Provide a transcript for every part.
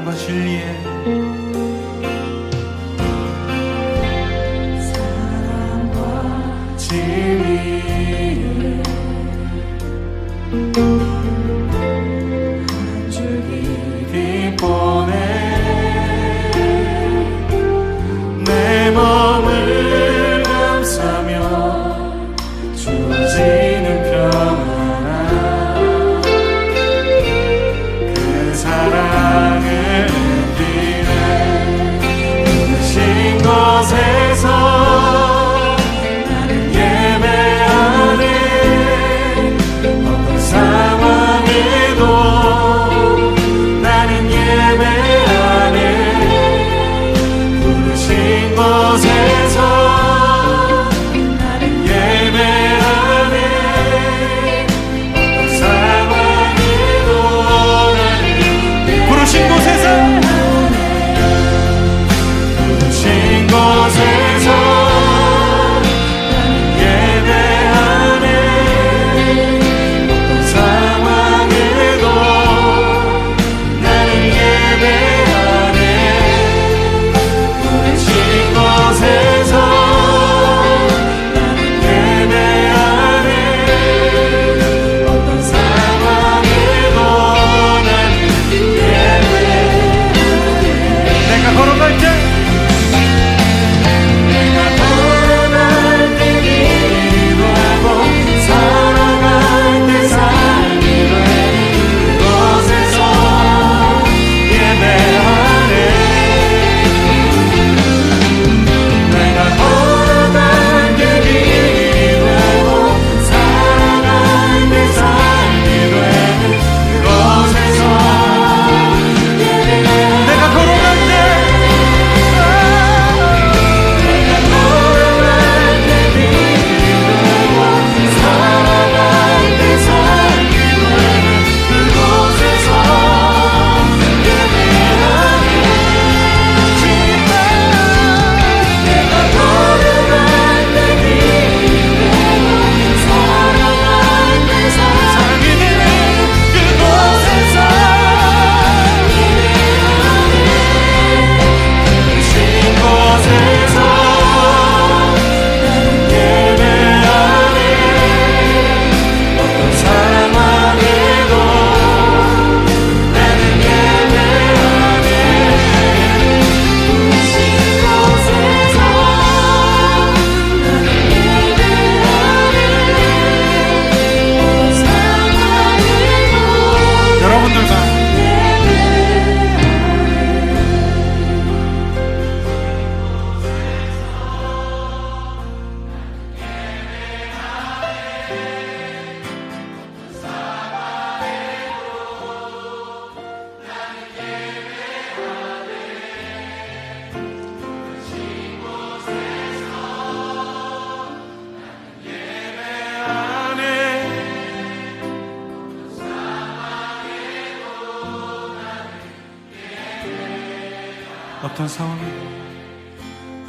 사랑과 진리에 한 줄기 빛보내 내 몸을 감싸며 주어지는 평안함 그 사랑을 느끼네 부르신 곳에서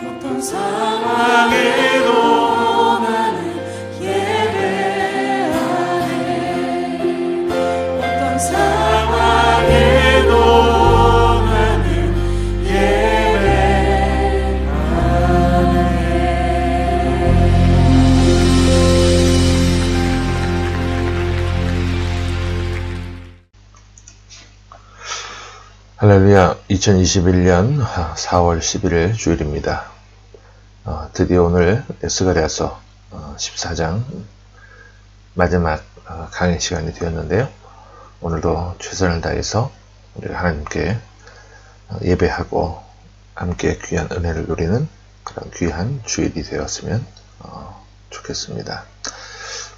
어떤 상황에도 나는 예배하네 어떤 상황에도 나는 예배하네 할렐루야. 2021년 4월 11일 주일입니다. 드디어 오늘 스가랴서 14장 마지막 강의 시간이 되었는데요. 오늘도 최선을 다해서 우리가 하나님께 예배하고 함께 귀한 은혜를 누리는 그런 귀한 주일이 되었으면 좋겠습니다.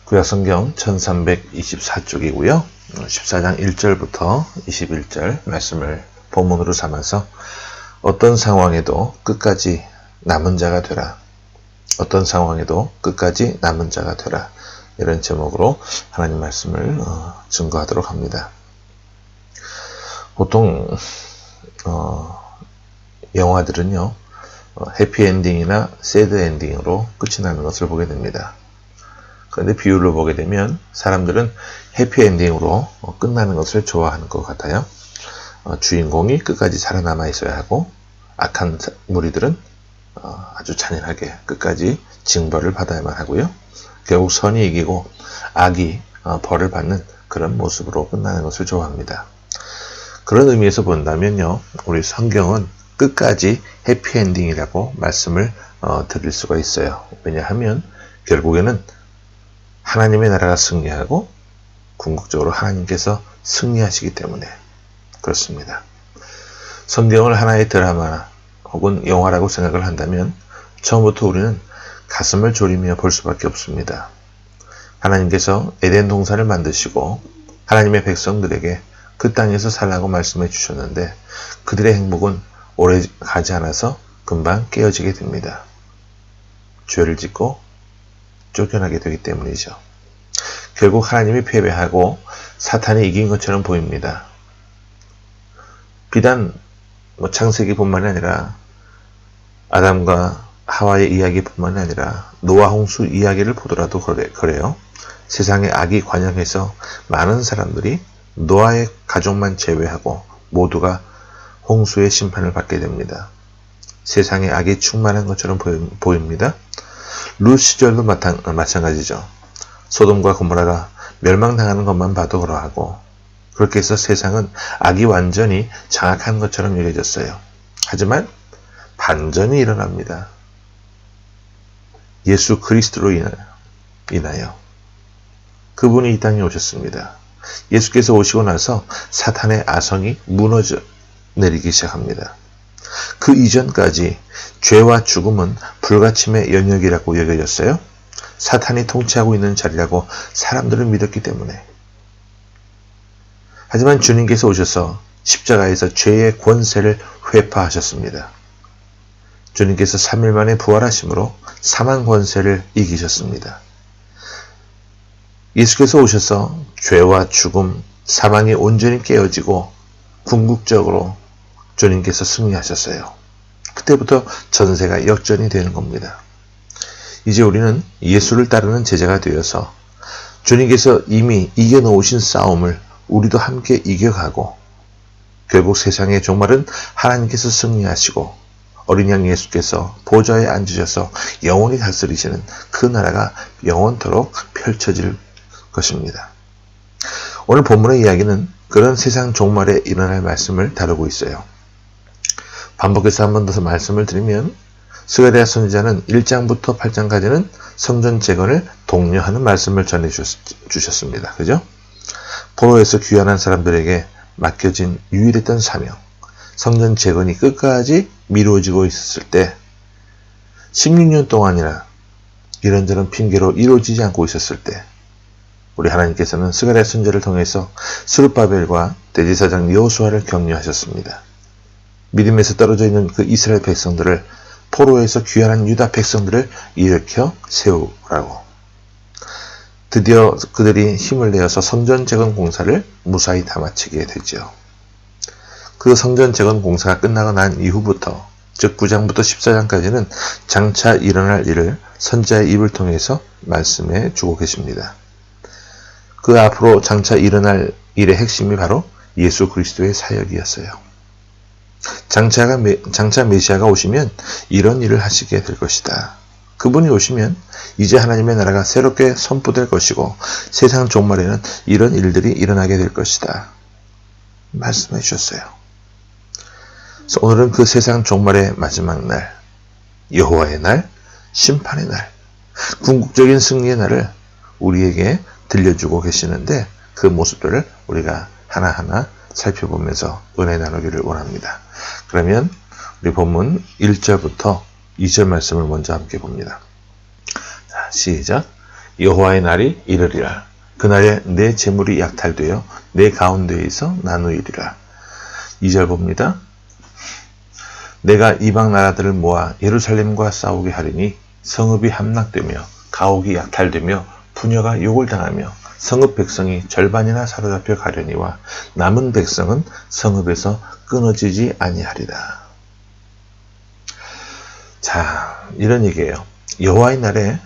구약성경 1324쪽이고요. 14장 1절부터 21절 말씀을 본문으로 삼아서 어떤 상황에도 끝까지 남은 자가 되라. 어떤 상황에도 끝까지 남은 자가 되라. 이런 제목으로 하나님 말씀을 증거하도록 합니다. 보통 영화들은요, 해피엔딩이나 새드엔딩으로 끝이 나는 것을 보게 됩니다. 그런데 비율로 보게 되면 사람들은 해피엔딩으로 끝나는 것을 좋아하는 것 같아요. 주인공이 끝까지 살아남아 있어야 하고 악한 무리들은 아주 잔인하게 끝까지 징벌을 받아야만 하고요. 결국 선이 이기고 악이 벌을 받는 그런 모습으로 끝나는 것을 좋아합니다. 그런 의미에서 본다면요, 우리 성경은 끝까지 해피엔딩이라고 말씀을 드릴 수가 있어요. 왜냐하면 결국에는 하나님의 나라가 승리하고 궁극적으로 하나님께서 승리하시기 때문에 그렇습니다. 성경을 하나의 드라마 혹은 영화라고 생각을 한다면 처음부터 우리는 가슴을 졸이며 볼 수밖에 없습니다. 하나님께서 에덴 동산을 만드시고 하나님의 백성들에게 그 땅에서 살라고 말씀해 주셨는데 그들의 행복은 오래 가지 않아서 금방 깨어지게 됩니다. 죄를 짓고 쫓겨나게 되기 때문이죠. 결국 하나님이 패배하고 사탄이 이긴 것처럼 보입니다. 비단 창세기뿐만이 아니라 아담과 하와의 이야기뿐만이 아니라 노아 홍수 이야기를 보더라도 그래요. 세상에 악이 관영해서 많은 사람들이 노아의 가족만 제외하고 모두가 홍수의 심판을 받게 됩니다. 세상에 악이 충만한 것처럼 보입니다. 룻 시절도 마찬가지죠. 소돔과 고모라가 멸망당하는 것만 봐도 그러하고 그렇게 해서 세상은 악이 완전히 장악한 것처럼 여겨졌어요. 하지만 반전이 일어납니다. 예수 그리스도로 인하여 그분이 이 땅에 오셨습니다. 예수께서 오시고 나서 사탄의 아성이 무너져 내리기 시작합니다. 그 이전까지 죄와 죽음은 불가침의 영역이라고 여겨졌어요. 사탄이 통치하고 있는 자리라고 사람들은 믿었기 때문에. 하지만 주님께서 오셔서 십자가에서 죄의 권세를 회파하셨습니다. 주님께서 3일 만에 부활하심으로 사망 권세를 이기셨습니다. 예수께서 오셔서 죄와 죽음, 사망이 온전히 깨어지고 궁극적으로 주님께서 승리하셨어요. 그때부터 전세가 역전이 되는 겁니다. 이제 우리는 예수를 따르는 제자가 되어서 주님께서 이미 이겨놓으신 싸움을 우리도 함께 이겨가고 결국 세상의 종말은 하나님께서 승리하시고 어린 양 예수께서 보좌에 앉으셔서 영원히 다스리시는 그 나라가 영원토록 펼쳐질 것입니다. 오늘 본문의 이야기는 그런 세상 종말에 일어날 말씀을 다루고 있어요. 반복해서 한 번 더 말씀을 드리면 스가랴 선지자는 1장부터 8장까지는 성전 재건을 독려하는 말씀을 전해주셨습니다. 그죠? 포로에서 귀환한 사람들에게 맡겨진 유일했던 사명, 성전 재건이 끝까지 미루어지고 있었을 때 16년 동안이나 이런저런 핑계로 이루어지지 않고 있었을 때 우리 하나님께서는 스가랴 선지자를 통해서 스룹바벨과 대제사장 여호수아를 격려하셨습니다. 믿음에서 떨어져 있는 그 이스라엘 백성들을 포로에서 귀환한 유다 백성들을 일으켜 세우라고. 드디어 그들이 힘을 내어서 성전 재건 공사를 무사히 다 마치게 되죠. 그 성전 재건 공사가 끝나고 난 이후부터 즉 9장부터 14장까지는 장차 일어날 일을 선지자의 입을 통해서 말씀해 주고 계십니다. 그 앞으로 장차 일어날 일의 핵심이 바로 예수 그리스도의 사역이었어요. 장차 메시아가 오시면 이런 일을 하시게 될 것이다. 그분이 오시면 이제 하나님의 나라가 새롭게 선포될 것이고 세상 종말에는 이런 일들이 일어나게 될 것이다. 말씀해 주셨어요. 그래서 오늘은 그 세상 종말의 마지막 날, 여호와의 날, 심판의 날, 궁극적인 승리의 날을 우리에게 들려주고 계시는데 그 모습들을 우리가 하나하나 살펴보면서 은혜 나누기를 원합니다. 그러면 우리 본문 1절부터 2절 말씀을 먼저 함께 봅니다. 자, 시작. 여호와의 날이 이르리라. 그날에 내 재물이 약탈되어 내 가운데에서 나누이리라. 2절 봅니다. 내가 이방 나라들을 모아 예루살렘과 싸우게 하리니 성읍이 함락되며 가옥이 약탈되며 부녀가 욕을 당하며 성읍 백성이 절반이나 사로잡혀 가려니와 남은 백성은 성읍에서 끊어지지 아니하리라. 자, 이런 얘기예요. 여호와의 날에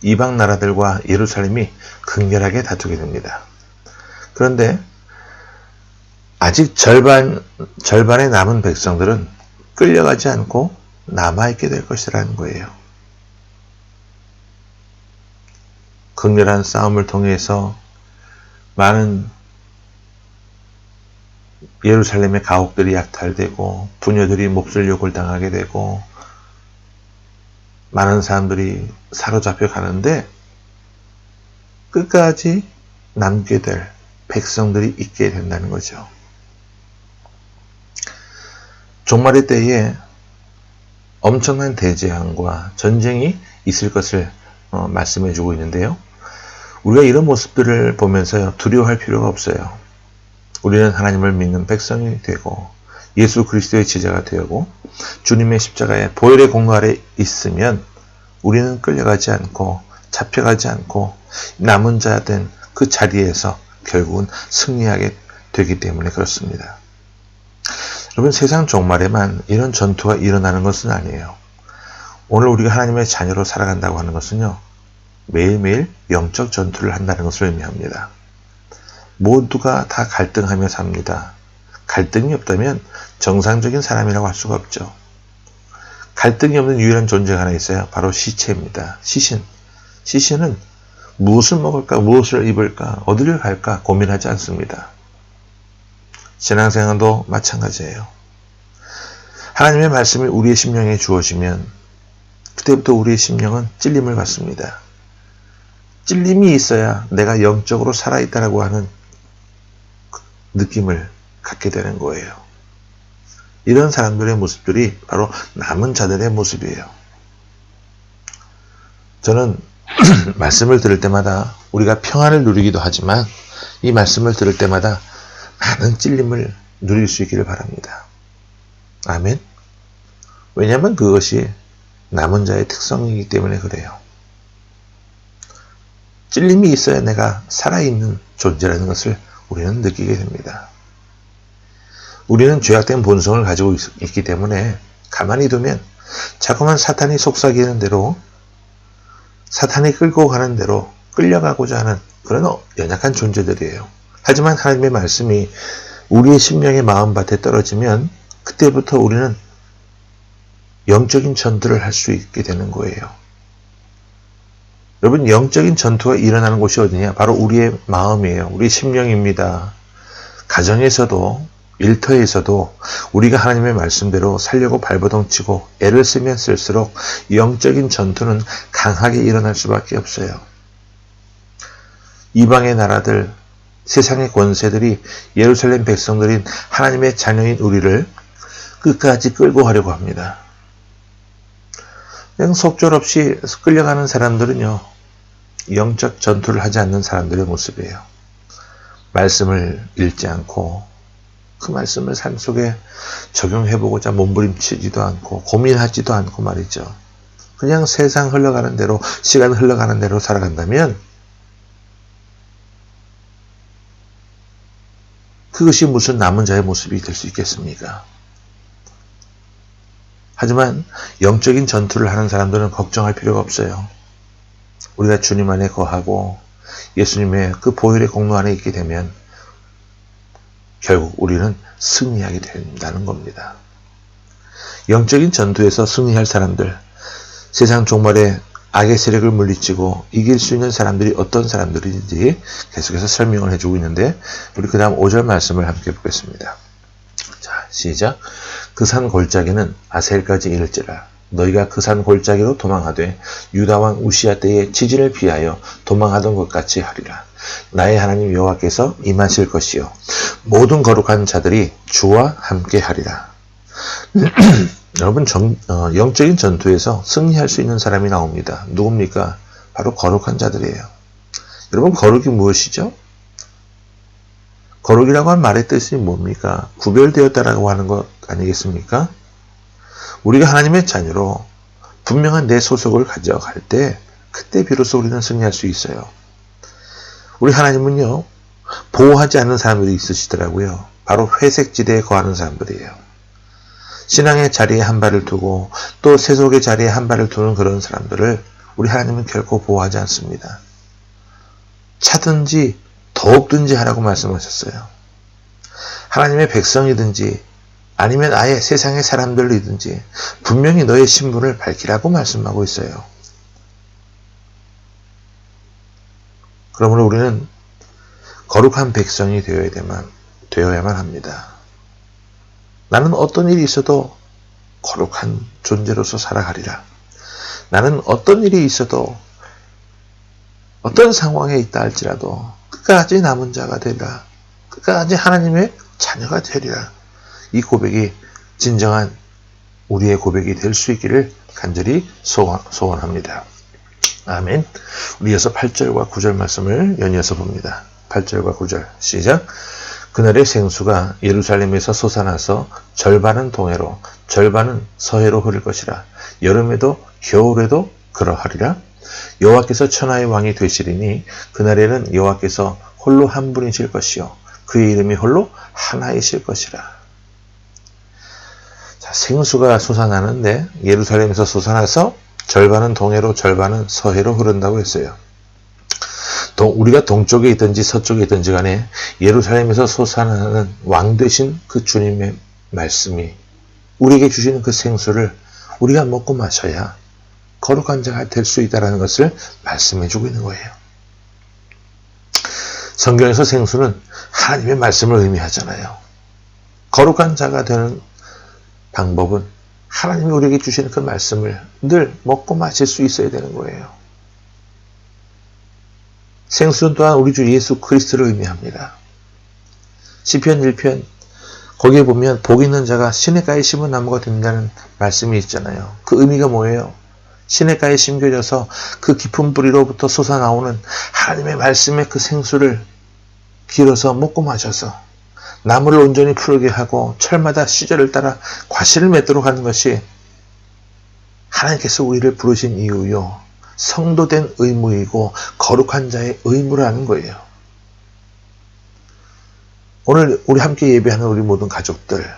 이방 나라들과 예루살렘이 극렬하게 다투게 됩니다. 그런데 아직 절반의 남은 백성들은 끌려가지 않고 남아있게 될 것이라는 거예요. 극렬한 싸움을 통해서 많은 예루살렘의 가옥들이 약탈되고 부녀들이 몹쓸 욕을 당하게 되고 많은 사람들이 사로잡혀 가는데 끝까지 남게 될 백성들이 있게 된다는 거죠. 종말의 때에 엄청난 대재앙과 전쟁이 있을 것을 말씀해 주고 있는데요. 우리가 이런 모습들을 보면서 두려워할 필요가 없어요. 우리는 하나님을 믿는 백성이 되고 예수 그리스도의 제자가 되고 주님의 십자가의 보혈의 공로 아래 있으면 우리는 끌려가지 않고 잡혀가지 않고 남은 자 된 그 자리에서 결국은 승리하게 되기 때문에 그렇습니다. 여러분, 세상 종말에만 이런 전투가 일어나는 것은 아니에요. 오늘 우리가 하나님의 자녀로 살아간다고 하는 것은요, 매일매일 영적 전투를 한다는 것을 의미합니다. 모두가 다 갈등하며 삽니다. 갈등이 없다면 정상적인 사람이라고 할 수가 없죠. 갈등이 없는 유일한 존재가 하나 있어요. 바로 시체입니다. 시신. 시신은 무엇을 먹을까, 무엇을 입을까, 어디를 갈까 고민하지 않습니다. 신앙생활도 마찬가지예요. 하나님의 말씀이 우리의 심령에 주어지면 그때부터 우리의 심령은 찔림을 받습니다. 찔림이 있어야 내가 영적으로 살아있다라고 하는 느낌을 갖게 되는 거예요. 이런 사람들의 모습들이 바로 남은 자들의 모습이에요. 저는 말씀을 들을 때마다 우리가 평안을 누리기도 하지만 이 말씀을 들을 때마다 많은 찔림을 누릴 수 있기를 바랍니다. 아멘. 왜냐하면 그것이 남은 자의 특성이기 때문에 그래요. 찔림이 있어야 내가 살아있는 존재라는 것을 우리는 느끼게 됩니다. 우리는 죄악된 본성을 가지고 있기 때문에 가만히 두면 자꾸만 사탄이 속삭이는 대로, 사탄이 끌고 가는 대로 끌려가고자 하는 그런 연약한 존재들이에요. 하지만 하나님의 말씀이 우리의 심령의 마음밭에 떨어지면 그때부터 우리는 영적인 전투를 할 수 있게 되는 거예요. 여러분, 영적인 전투가 일어나는 곳이 어디냐? 바로 우리의 마음이에요. 우리 심령입니다. 가정에서도 일터에서도 우리가 하나님의 말씀대로 살려고 발버둥치고 애를 쓰면 쓸수록 영적인 전투는 강하게 일어날 수밖에 없어요. 이방의 나라들, 세상의 권세들이 예루살렘 백성들인 하나님의 자녀인 우리를 끝까지 끌고 가려고 합니다. 그냥 속절없이 끌려가는 사람들은요, 영적 전투를 하지 않는 사람들의 모습이에요. 말씀을 읽지 않고 그 말씀을 삶 속에 적용해보고자 몸부림치지도 않고 고민하지도 않고 말이죠. 그냥 세상 흘러가는 대로, 시간 흘러가는 대로 살아간다면 그것이 무슨 남은 자의 모습이 될 수 있겠습니까? 하지만 영적인 전투를 하는 사람들은 걱정할 필요가 없어요. 우리가 주님 안에 거하고 예수님의 그 보혈의 공로 안에 있게 되면 결국 우리는 승리하게 된다는 겁니다. 영적인 전투에서 승리할 사람들, 세상 종말에 악의 세력을 물리치고 이길 수 있는 사람들이 어떤 사람들인지 계속해서 설명을 해주고 있는데, 우리 그 다음 5절 말씀을 함께 보겠습니다. 자, 시작. 그 산 골짜기는 아셀까지 이를지라. 너희가 그 산 골짜기로 도망하되 유다 왕 우시야 때에 지진을 피하여 도망하던 것 같이 하리라. 나의 하나님 여호와께서 임하실 것이요 모든 거룩한 자들이 주와 함께 하리라. 여러분, 영적인 전투에서 승리할 수 있는 사람이 나옵니다. 누굽니까? 바로 거룩한 자들이에요. 여러분, 거룩이 무엇이죠? 거룩이라고 한 말의 뜻이 뭡니까? 구별되었다라고 하는 것 아니겠습니까? 우리가 하나님의 자녀로 분명한 내 소속을 가져갈 때 그때 비로소 우리는 승리할 수 있어요. 우리 하나님은요, 보호하지 않는 사람들이 있으시더라고요. 바로 회색지대에 거하는 사람들이에요. 신앙의 자리에 한 발을 두고 또 세속의 자리에 한 발을 두는 그런 사람들을 우리 하나님은 결코 보호하지 않습니다. 차든지 더욱든지 하라고 말씀하셨어요. 하나님의 백성이든지 아니면 아예 세상의 사람들이든지 분명히 너의 신분을 밝히라고 말씀하고 있어요. 그러므로 우리는 거룩한 백성이 되어야만 합니다. 나는 어떤 일이 있어도 거룩한 존재로서 살아가리라. 나는 어떤 일이 있어도 어떤 상황에 있다 할지라도 끝까지 남은 자가 되리라. 끝까지 하나님의 자녀가 되리라. 이 고백이 진정한 우리의 고백이 될 수 있기를 간절히 소원합니다. 아멘. 우리 이어서 8절과 9절 말씀을 연이어서 봅니다. 8절과 9절 시작. 그날의 생수가 예루살렘에서 솟아나서 절반은 동해로 절반은 서해로 흐를 것이라. 여름에도 겨울에도 그러하리라. 여호와께서 천하의 왕이 되시리니 그날에는 여호와께서 홀로 한 분이실 것이요 그의 이름이 홀로 하나이실 것이라. 자, 생수가 솟아나는데 예루살렘에서 솟아나서 절반은 동해로 절반은 서해로 흐른다고 했어요. 우리가 동쪽에 있든지 서쪽에 있든지 간에 예루살렘에서 솟아나는 왕 되신 그 주님의 말씀이 우리에게 주시는 그 생수를 우리가 먹고 마셔야 거룩한 자가 될 수 있다는 것을 말씀해 주고 있는 거예요. 성경에서 생수는 하나님의 말씀을 의미하잖아요. 거룩한 자가 되는 방법은 하나님이 우리에게 주시는 그 말씀을 늘 먹고 마실 수 있어야 되는 거예요. 생수는 또한 우리 주 예수 그리스도를 의미합니다. 시편 1편 거기에 보면 복 있는 자가 시냇가에 심은 나무가 된다는 말씀이 있잖아요. 그 의미가 뭐예요? 시냇가에 심겨져서 그 깊은 뿌리로부터 솟아나오는 하나님의 말씀의 그 생수를 길어서 먹고 마셔서 나무를 온전히 푸르게 하고 철마다 시절을 따라 과실을 맺도록 하는 것이 하나님께서 우리를 부르신 이유요. 성도된 의무이고 거룩한 자의 의무라는 거예요. 오늘 우리 함께 예배하는 우리 모든 가족들,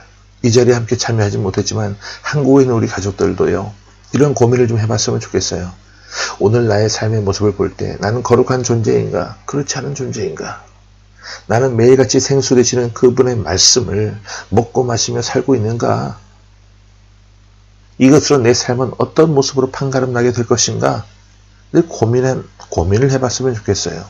이 자리에 함께 참여하지 못했지만 한국에 있는 우리 가족들도요. 이런 고민을 좀 해봤으면 좋겠어요. 오늘 나의 삶의 모습을 볼 때 나는 거룩한 존재인가? 그렇지 않은 존재인가? 나는 매일같이 생수 되시는 그분의 말씀을 먹고 마시며 살고 있는가? 이것으로 내 삶은 어떤 모습으로 판가름 나게 될 것인가? 늘 고민을 해봤으면 좋겠어요.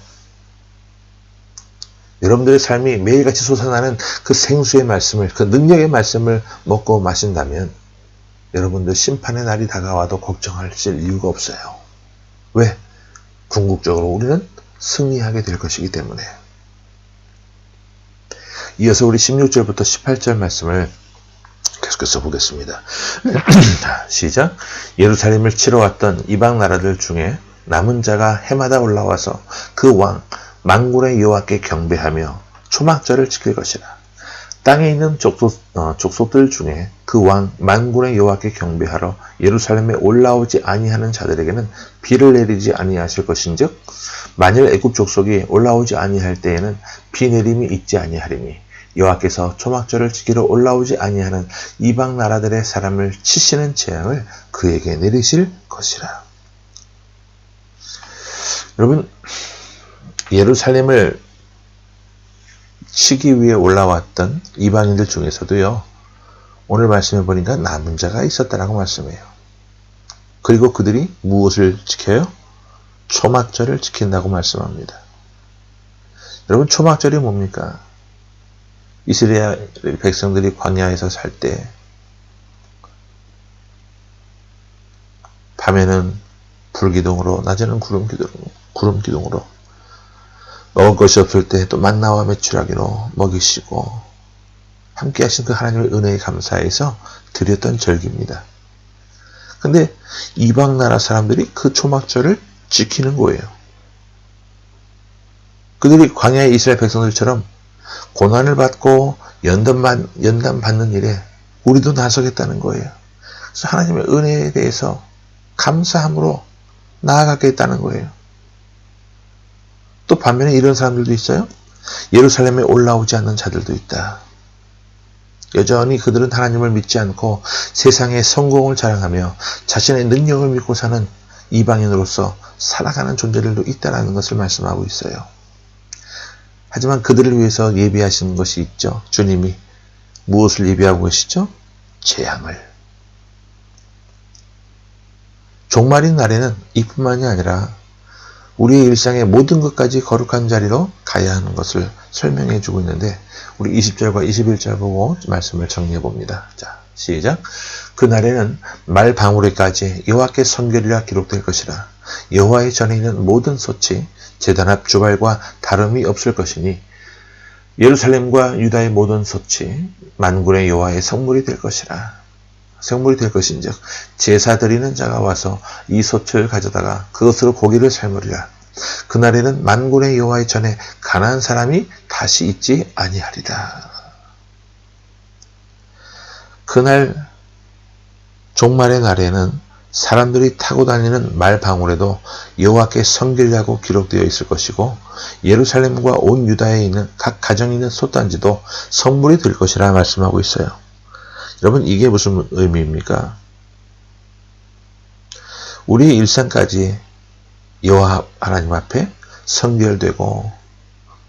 여러분들의 삶이 매일같이 솟아나는 그 생수의 말씀을, 그 능력의 말씀을 먹고 마신다면 여러분들 심판의 날이 다가와도 걱정하실 이유가 없어요. 왜? 궁극적으로 우리는 승리하게 될 것이기 때문에. 이어서 우리 16절부터 18절 말씀을 계속해서 보겠습니다. 시작. 예루살렘을 치러 왔던 이방 나라들 중에 남은 자가 해마다 올라와서 그 왕 만군의 여호와께 경배하며 초막절을 지킬 것이라. 땅에 있는 족속들 중에 그 왕 만군의 여호와께 경배하러 예루살렘에 올라오지 아니하는 자들에게는 비를 내리지 아니하실 것인즉 만일 애굽 족속이 올라오지 아니할 때에는 비 내림이 있지 아니하리니 여호와께서 초막절을 지키러 올라오지 아니하는 이방 나라들의 사람을 치시는 재앙을 그에게 내리실 것이라. 여러분, 예루살렘을 치기 위해 올라왔던 이방인들 중에서도요, 오늘 말씀해 보니까 남은 자가 있었다라고 말씀해요. 그리고 그들이 무엇을 지켜요? 초막절을 지킨다고 말씀합니다. 여러분, 초막절이 뭡니까? 이스라엘 백성들이 광야에서 살 때 밤에는 불기둥으로, 낮에는 구름기둥으로 먹을 것이 없을 때 또 만나와 메추라기로 먹이시고 함께 하신 그 하나님의 은혜에 감사해서 드렸던 절기입니다. 근데 이방 나라 사람들이 그 초막절을 지키는 거예요. 그들이 광야의 이스라엘 백성들처럼 고난을 받고 연단 받는 일에 우리도 나서겠다는 거예요. 그래서 하나님의 은혜에 대해서 감사함으로 나아가겠다는 거예요. 또 반면에 이런 사람들도 있어요. 예루살렘에 올라오지 않는 자들도 있다. 여전히 그들은 하나님을 믿지 않고 세상의 성공을 자랑하며 자신의 능력을 믿고 사는 이방인으로서 살아가는 존재들도 있다는 것을 말씀하고 있어요. 하지만 그들을 위해서 예비하시는 것이 있죠. 주님이 무엇을 예비하고 계시죠? 재앙을. 종말인 날에는 이뿐만이 아니라 우리의 일상의 모든 것까지 거룩한 자리로 가야 하는 것을 설명해 주고 있는데, 우리 20절과 21절 보고 말씀을 정리해 봅니다. 자, 시작. 그날에는 말 방울에까지 여호와께 성결이라 기록될 것이라. 여호와의 전에 있는 모든 솥이 제단 앞 주발과 다름이 없을 것이니 예루살렘과 유다의 모든 솥이 만군의 여호와의 성물이 될 것이라. 성물이 될 것인즉 제사 드리는 자가 와서 이 솥을 가져다가 그것으로 고기를 삶으리라. 그날에는 만군의 여호와의 전에 가난한 사람이 다시 있지 아니하리라. 그날 종말의 날에는 사람들이 타고 다니는 말 방울에도 여호와께 성결이라고 기록되어 있을 것이고, 예루살렘과 온 유다에 있는 각 가정에 있는 솥단지도 성물이 될 것이라 말씀하고 있어요. 여러분, 이게 무슨 의미입니까? 우리의 일상까지 여호와 하나님 앞에 성결되고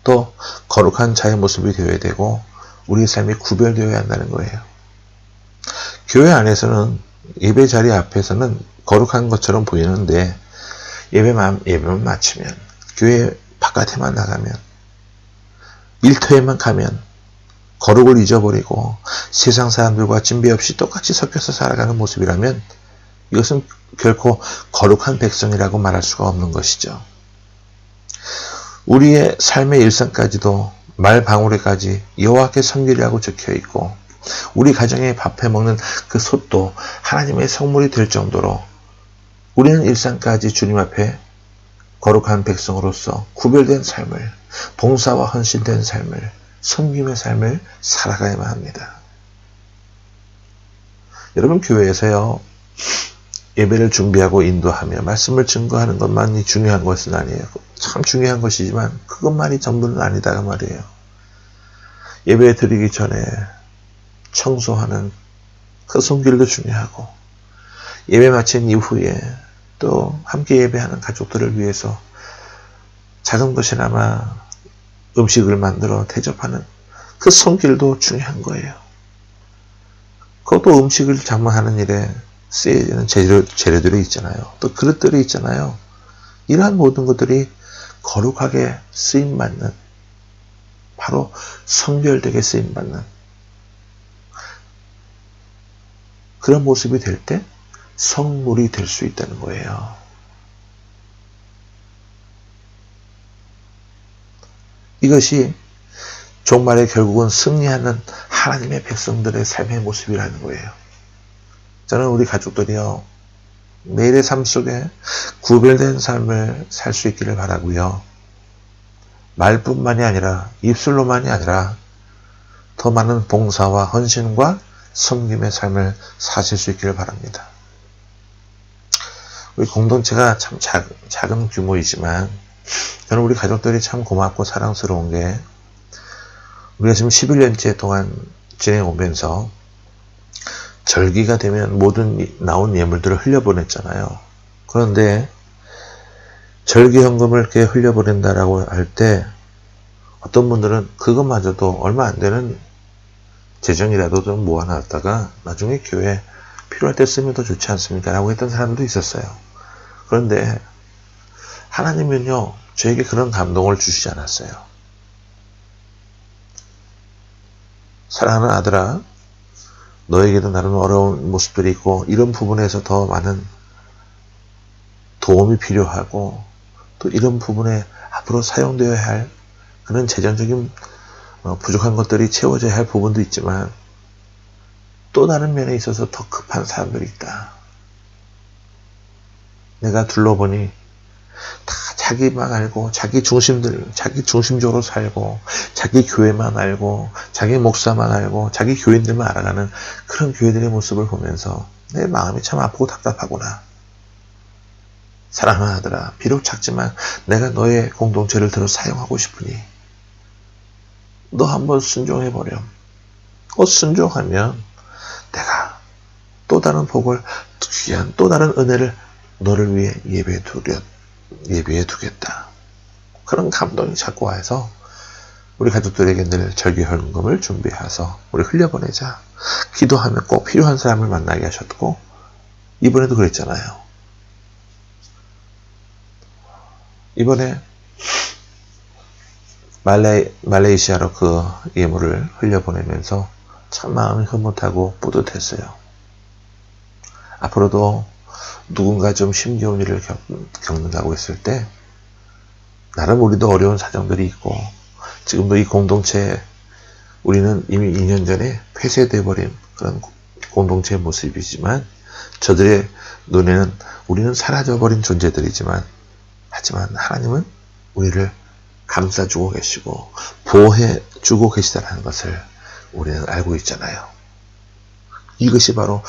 또 거룩한 자의 모습이 되어야 되고 우리의 삶이 구별되어야 한다는 거예요. 교회 안에서는 예배 자리 앞에서는 거룩한 것처럼 보이는데 예배만 마치면, 교회 바깥에만 나가면, 일터에만 가면 거룩을 잊어버리고 세상 사람들과 진배 없이 똑같이 섞여서 살아가는 모습이라면 이것은 결코 거룩한 백성이라고 말할 수가 없는 것이죠. 우리의 삶의 일상까지도 말 방울에까지 여호와께 성결이라고 적혀있고, 우리 가정에 밥해 먹는 그 솥도 하나님의 성물이 될 정도로 우리는 일상까지 주님 앞에 거룩한 백성으로서 구별된 삶을, 봉사와 헌신된 삶을, 섬김의 삶을 살아가야만 합니다. 여러분, 교회에서요, 예배를 준비하고 인도하며 말씀을 증거하는 것만이 중요한 것은 아니에요. 참 중요한 것이지만 그것만이 전부는 아니다가 말이에요. 예배 드리기 전에 청소하는 그 손길도 중요하고, 예배 마친 이후에 또 함께 예배하는 가족들을 위해서 작은 것이나마 음식을 만들어 대접하는 그 손길도 중요한 거예요. 그것도 음식을 장만하는 일에 쓰여야 되는 재료들이 있잖아요. 또 그릇들이 있잖아요. 이러한 모든 것들이 거룩하게 쓰임받는, 바로 성별되게 쓰임받는 그런 모습이 될 때 성물이 될 수 있다는 거예요. 이것이 종말에 결국은 승리하는 하나님의 백성들의 삶의 모습이라는 거예요. 저는 우리 가족들이요, 매일의 삶 속에 구별된 삶을 살 수 있기를 바라고요. 말뿐만이 아니라, 입술로만이 아니라 더 많은 봉사와 헌신과 섬김의 삶을 사실 수 있기를 바랍니다. 우리 공동체가 참 작은 규모이지만 저는 우리 가족들이 참 고맙고 사랑스러운 게, 우리가 지금 11년째 동안 지내어 오면서 절기가 되면 모든 나온 예물들을 흘려보냈잖아요. 그런데 절기 헌금을 이렇게 흘려보낸다라고 할 때 어떤 분들은 그것마저도 얼마 안 되는 재정이라도 좀 모아놨다가 나중에 교회 필요할 때 쓰면 더 좋지 않습니까? 라고 했던 사람도 있었어요. 그런데 하나님은요, 저에게 그런 감동을 주시지 않았어요. 사랑하는 아들아, 너에게도 나름 어려운 모습들이 있고 이런 부분에서 더 많은 도움이 필요하고 또 이런 부분에 앞으로 사용되어야 할 그런 재정적인 부족한 것들이 채워져야 할 부분도 있지만 또 다른 면에 있어서 더 급한 사람들이 있다. 내가 둘러보니 다 자기만 알고 자기 중심적으로 살고 자기 교회만 알고 자기 목사만 알고 자기 교인들만 알아가는 그런 교회들의 모습을 보면서 내 마음이 참 아프고 답답하구나. 사랑하는 아들아, 비록 작지만 내가 너의 공동체를 들어 사용하고 싶으니 너 한번 순종해보렴. 순종하면 내가 또 다른 복을, 귀한 또 다른 은혜를 너를 위해 예배해 두겠다. 그런 감동이 자꾸 와서 우리 가족들에게 늘 절기 헌금을 준비해서 우리 흘려보내자. 기도하면 꼭 필요한 사람을 만나게 하셨고 이번에도 그랬잖아요. 이번에 말레이시아로 그 예물을 흘려보내면서 참 마음이 흐뭇하고 뿌듯했어요. 앞으로도 누군가 좀 힘겨운 일을 겪는다고 했을 때 나름 우리도 어려운 사정들이 있고 지금도 이 공동체에 우리는 이미 2년 전에 폐쇄되어 버린 그런 공동체의 모습이지만 저들의 눈에는 우리는 사라져버린 존재들이지만 하지만 하나님은 우리를 감싸주고 계시고 보호해주고 계시다는 것을 우리는 알고 있잖아요. 이것이 바로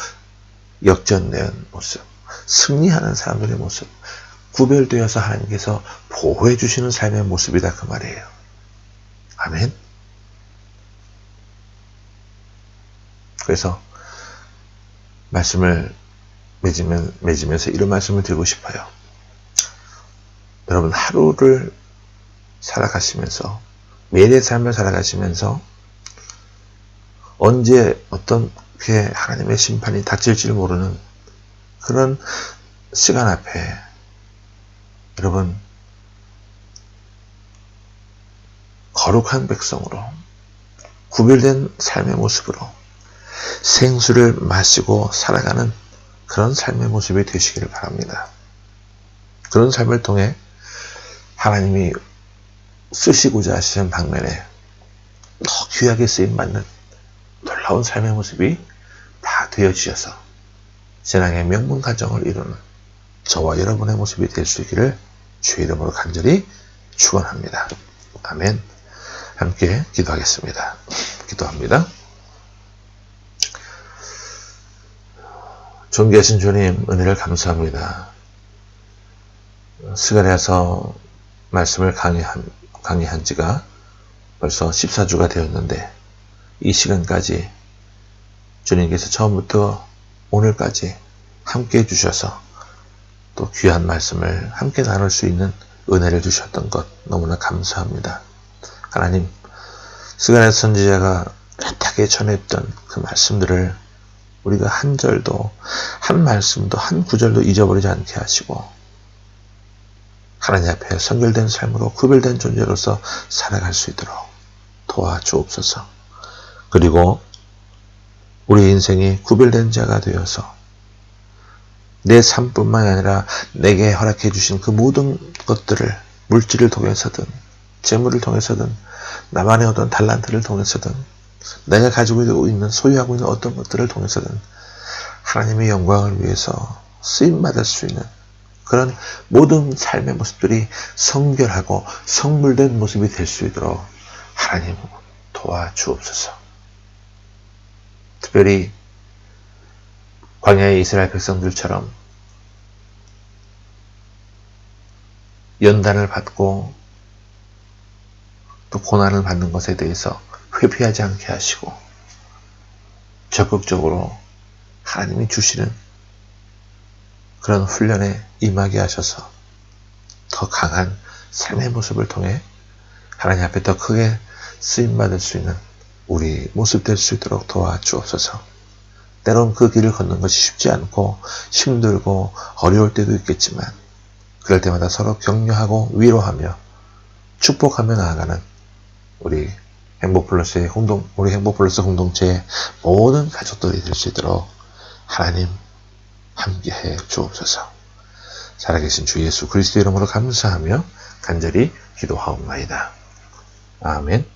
역전된 모습, 승리하는 사람들의 모습, 구별되어서 하나님께서 보호해 주시는 삶의 모습이다 그 말이에요. 아멘. 그래서 말씀을 맺으면서 이런 말씀을 드리고 싶어요. 여러분 하루를 살아가시면서 매일의 삶을 살아가시면서 언제 어떻게 하나님의 심판이 닥칠지 모르는 그런 시간 앞에 여러분 거룩한 백성으로 구별된 삶의 모습으로 생수를 마시고 살아가는 그런 삶의 모습이 되시기를 바랍니다. 그런 삶을 통해 하나님이 쓰시고자 하시는 방면에 더 귀하게 쓰임받는 놀라운 삶의 모습이 다 되어지셔서 신앙의 명문 가정을 이루는 저와 여러분의 모습이 될 수 있기를 주의 이름으로 간절히 축원합니다. 아멘. 함께 기도하겠습니다. 기도합니다. 존귀하신 주님 은혜를 감사합니다. 스가랴서 말씀을 강의한 지가 벌써 14주가 되었는데 이 시간까지 주님께서 처음부터 오늘까지 함께 해주셔서 또 귀한 말씀을 함께 나눌 수 있는 은혜를 주셨던 것 너무나 감사합니다. 하나님, 스가랴 선지자가 애타게 전했던 그 말씀들을 우리가 한 절도, 한 말씀도, 한 구절도 잊어버리지 않게 하시고 하나님 앞에 선결된 삶으로 구별된 존재로서 살아갈 수 있도록 도와주옵소서. 그리고 우리 인생이 구별된 자가 되어서 내 삶뿐만 아니라 내게 허락해 주신 그 모든 것들을 물질을 통해서든 재물을 통해서든 나만의 어떤 달란트를 통해서든 내가 가지고 있는 소유하고 있는 어떤 것들을 통해서든 하나님의 영광을 위해서 쓰임받을 수 있는 그런 모든 삶의 모습들이 성결하고 성물된 모습이 될 수 있도록 하나님 도와주옵소서. 특별히 광야의 이스라엘 백성들처럼 연단을 받고 또 고난을 받는 것에 대해서 회피하지 않게 하시고 적극적으로 하나님이 주시는 그런 훈련에 임하게 하셔서 더 강한 삶의 모습을 통해 하나님 앞에 더 크게 쓰임받을 수 있는 우리 모습 될 수 있도록 도와주옵소서. 때론 그 길을 걷는 것이 쉽지 않고 힘들고 어려울 때도 있겠지만 그럴 때마다 서로 격려하고 위로하며 축복하며 나아가는 우리 행복플러스 공동체의 모든 가족들이 될 수 있도록 하나님 함께해 주옵소서. 살아계신 주 예수 그리스도 이름으로 감사하며 간절히 기도하옵나이다. 아멘.